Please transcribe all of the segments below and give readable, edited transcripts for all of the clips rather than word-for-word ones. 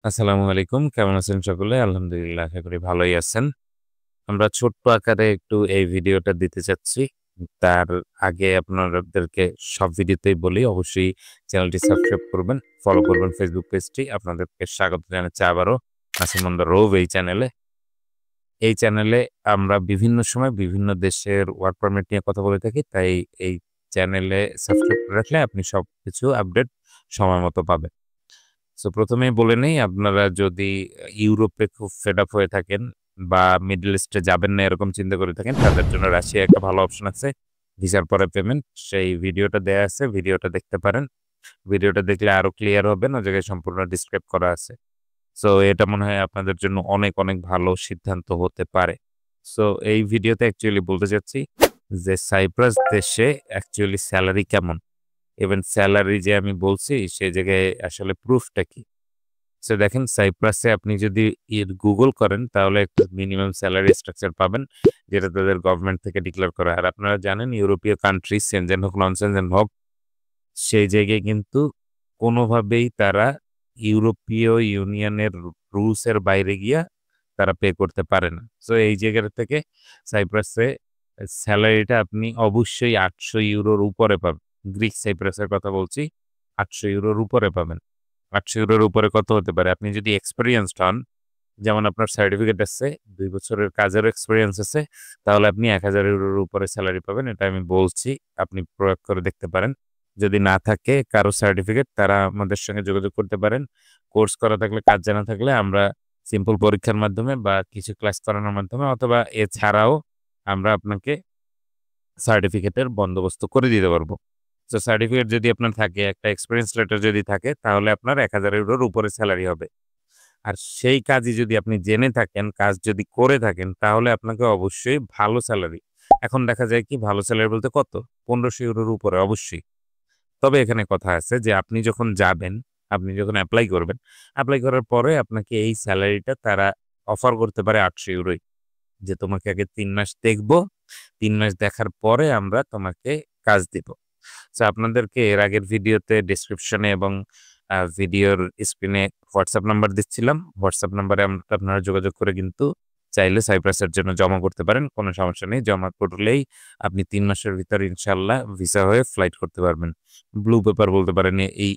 আসসালামু আলাইকুম। কেমন আছেন সকলে? আলহামদুলিল্লাহ আশা করি ভালোই আছেন। আমরা ছোট্ট আকারে একটু এই ভিডিওটা দিতে চাচ্ছি। তার আগে আপনাদেরকে সব ভিডিওতেই বলি অবশ্যই চ্যানেলটি সাবস্ক্রাইব করবেন, ফলো করবেন ফেসবুক পেজটি। আপনাদেরকে স্বাগত জানাচ্ছি আবারও নাসিম অন দ্যা রোভ এই চ্যানেলে। এই চ্যানেলে আমরা বিভিন্ন সময় বিভিন্ন দেশের ওয়ার্ক পারমিট নিয়ে কথা বলে থাকি। তাই এই চ্যানেলে সাবস্ক্রাইব করে রাখলে আপনি সবকিছু আপডেট সময় মতো পাবেন। সো ১ম এই বলে নেই আপনারা যদি ইউরোপে খুব ফেড আপ হয়ে থাকেন বা মিডল ইস্টে যাবেন না এরকম চিন্তা করে থাকেন, তাদের জন্য রাশিয়া একটা ভালো অপশন আছে। ভিসার পরে পেমেন্ট সেই ভিডিওটা দেয়া আছে। ভিডিওটা দেখতে পারেন। ভিডিওটা দেখলে আরো ক্লিয়ার হবেন। ওই জায়গায় সম্পূর্ণ ডিসক্রাইব করা আছে। সো এটা মনে হয় আপনাদের জন্য অনেক, অনেক ভালো সিদ্ধান্ত হতে পারে। সো এই ভিডিওতে অ্যাকচুয়ালি বলতে চাচ্ছি যে সাইপ্রাস দেশে অ্যাকচুয়ালি সেলারি কেমন? ইভেন সেলারি যে আমি বলছি সে জায়গায় আসলে প্রুফটা কি? সো দেখেন সাইপ্রাসে আপনি যদি গুগল করেন তাহলে একটা মিনিমাম স্যালারি স্ট্রাকচার পাবেন যেটা তাদের গভর্নমেন্ট থেকে ডিক্লেয়ার করা। আর আপনারা জানেন ইউরোপীয় কান্ট্রি সেনজেন হোক, নন-সেনজেন হোক, সেই জায়গায় কিন্তু কোনোভাবেই তারা ইউরোপীয় ইউনিয়নের রুলস এর বাইরে গিয়া তারা পে করতে পারে না। সো এই জায়গা থেকে সাইপ্রাসে সেলারিটা আপনি অবশ্যই ৮০০ ইউরোর উপরে পাবেন। গ্রিক সাইপ্রাসের কথা বলছি। ৮০০ ইউরোর উপরে পাবেন। ৮০০ ইউরোর উপরে কত হতে পারে? আপনি যদি এক্সপেরিয়েন্সড হন, যেমন আপনার সার্টিফিকেট আছে, ২ বছরের কাজেরও এক্সপেরিয়েন্স আছে, তাহলে আপনি ১,০০০ ইউরোর উপরে সেলারি পাবেন। এটা আমি বলছি। আপনি প্রয়োগ করে দেখতে পারেন। যদি না থাকে কারো সার্টিফিকেট, তারা আমাদের সঙ্গে যোগাযোগ করতে পারেন। কোর্স করা থাকলে, কাজ জানা থাকলে আমরা সিম্পল পরীক্ষার মাধ্যমে বা কিছু ক্লাস করানোর মাধ্যমে অথবা এছাড়াও আমরা আপনাকে সার্টিফিকেটের বন্দোবস্ত করে দিতে পারব। সো সার্টিফিকেট যদি আপনার থাকে, একটা এক্সপেরিয়েন্স লেটার যদি থাকে, তাহলে আপনার ১,০০০ ইউরোর উপরে সেলারি হবে। আর সেই কাজই যদি আপনি জেনে থাকেন, কাজ যদি করে থাকেন, তাহলে আপনাকে অবশ্যই ভালো সেলারি। এখন দেখা যায় কি ভালো সেলারি বলতে কত? ১৫০০ ইউরোর উপরে অবশ্যই। তবে এখানে কথা আছে যে আপনি যখন যাবেন, আপনি যখন এপ্লাই করবেন, এপ্লাই করার পরে আপনাকে এই সেলারিটা তারা অফার করতে পারে ৮০০ ইউরোই। যে তোমাকে আগে ৩ মাস দেখব। ৩ মাস দেখার পরে আমরা তোমাকে কাজ দিব। সো আপনাদেরকে এর আগের ভিডিওতে ডেসক্রিপশনে এবং ভিডিওর স্ক্রিনে WhatsApp নাম্বার দিচ্ছিলাম। WhatsApp নাম্বারে আপনারা যোগাযোগ করে কিন্তু চাইলে সাইপ্রাসের জন্য জমা করতে পারেন। কোনো সমস্যা নেই। জমা করলেই আপনি ৩ মাসের ভিতরে ইনশাআল্লাহ ভিসা হয়ে ফ্লাইট করতে পারবেন। ব্লু পেপার বলতে পারেন, এই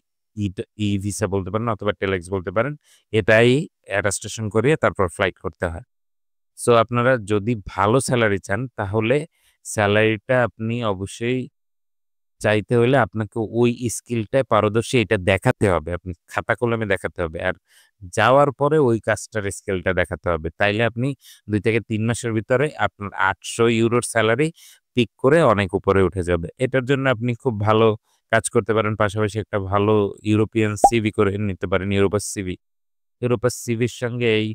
ই-ভিসা বলতে পারেন অথবা টেলএক্স বলতে পারেন। এটাই অ্যাটাস্টেশন করিয়ে তারপর ফ্লাইট করতে হয়। সো আপনারা যদি ভালো সেলারি চান তাহলে সেলারিটা আপনি অবশ্যই চাইতে হলে আপনাকে ওই স্কিলটায় পারদর্শী এটা দেখাতে হবে। আপনি খাতা কলমে দেখাতে হবে। আর যাওয়ার পরে ওই কাজটার স্কেলটা দেখাতে হবে। তাইলে আপনি ২ থেকে ৩ মাসের ভিতরে আপনার ৮০০ ইউরোর সেলারি পিক করে অনেক উপরে উঠে যাবে। এটার জন্য আপনি খুব ভালো কাজ করতে পারেন। পাশাপাশি একটা ভালো ইউরোপিয়ান সিভি করে নিতে পারেন। Europass CV. ইউরোপাস সিভির সঙ্গে এই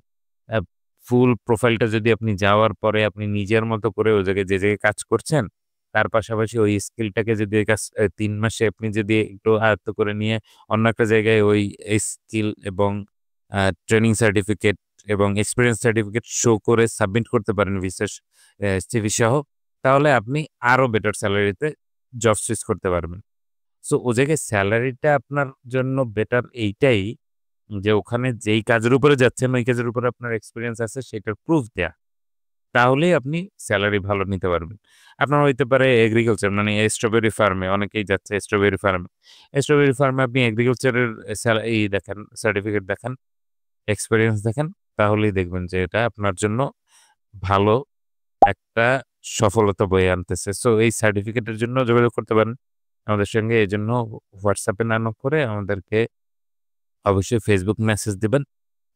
আ ফুল প্রোফাইলটা যদি আপনি যাওয়ার পরে আপনি নিজের মতো করে ওই জায়গায় যে জায়গায় কাজ করছেন, তার পাশাপাশি ওই স্কিলটাকে যদি এই কাজ ৩ মাসে আপনি যদি একটু আয়ত্ত করে নিয়ে অন্য একটা জায়গায় ওই স্কিল এবং ট্রেনিং সার্টিফিকেট এবং এক্সপেরিয়েন্স সার্টিফিকেট শো করে সাবমিট করতে পারেন ভিসা সিভি সহ, তাহলে আপনি আরো বেটার সেলারিতে জব সুইচ করতে পারবেন। সো ও জায়গায় সেলারিটা আপনার জন্য বেটার এইটাই যে ওখানে যেই কাজের উপরে যাচ্ছেন, ওই কাজের উপরে আপনার এক্সপেরিয়েন্স আছে সেটার প্রুফ দেয়া। তাহলেই আপনি সেলারি ভালো নিতে পারবেন। আপনার হইতে পারে এগ্রিকালচার মানে স্ট্রবেরি ফার্মে অনেকেই যাচ্ছে স্ট্রবেরি ফার্মে। স্ট্রবেরি ফার্মে আপনি এগ্রিকালচারের দেখান, সার্টিফিকেট দেখান, এক্সপেরিয়েন্স দেখান, তাহলেই দেখবেন যে এটা আপনার জন্য ভালো একটা সফলতা বয়ে আনতেছে। সো এই সার্টিফিকেটের জন্য যোগাযোগ করতে পারেন আমাদের সঙ্গে। এজন্য WhatsApp এ না নক করে আমাদেরকে অবশ্যই Facebook মেসেজ দিবেন।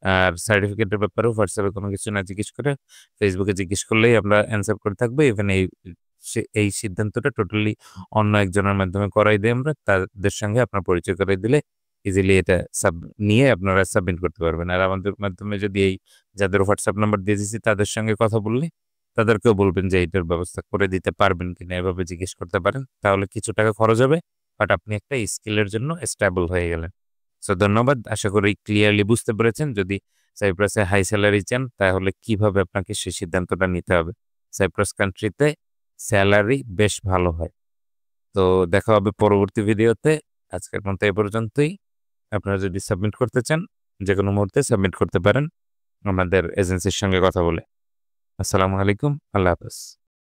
আর সার্টিফিকেটের ব্যাপারেও WhatsApp এ কোনো কিছু না জিজ্ঞেস করে Facebook এ জিজ্ঞেস করলেই আমরা অ্যান্সার করে থাকবো। ইভেন এই সিদ্ধান্তটা টোটালি অন্য একজনের মাধ্যমে করাই দেই আমরা। তাদের সঙ্গে আপনার পরিচয় করাই দিলে ইজিলি এটা নিয়ে আপনারা সাবমিট করতে পারবেন। আর আমাদের মাধ্যমে যদি এই যাদের WhatsApp নাম্বার দিয়ে দিয়েছি তাদের সঙ্গে কথা বললে তাদেরকেও বলবেন যে এইটার ব্যবস্থা করে দিতে পারবেন কিনা এভাবে জিজ্ঞেস করতে পারেন। তাহলে কিছু টাকা খরচ হবে। বাট আপনি একটা স্কিলের জন্য স্টেবল হয়ে গেলেন। সো ধন্যবাদ। আশা করি ক্লিয়ারলি বুঝতে পেরেছেন। যদি সাইপ্রাসে হাই সেলারি চান তাহলে কিভাবে আপনাকে সেই সিদ্ধান্তটা নিতে হবে। সাইপ্রাস কান্ট্রিতে সেলারি বেশ ভালো হয়। তো দেখা হবে পরবর্তী ভিডিওতে। আজকের মতো এ পর্যন্তই। আপনারা যদি সাবমিট করতে চান যে কোনো মুহূর্তে সাবমিট করতে পারেন আমাদের এজেন্সির সঙ্গে কথা বলে। আসসালামু আলাইকুম, আল্লাহ হাফেজ।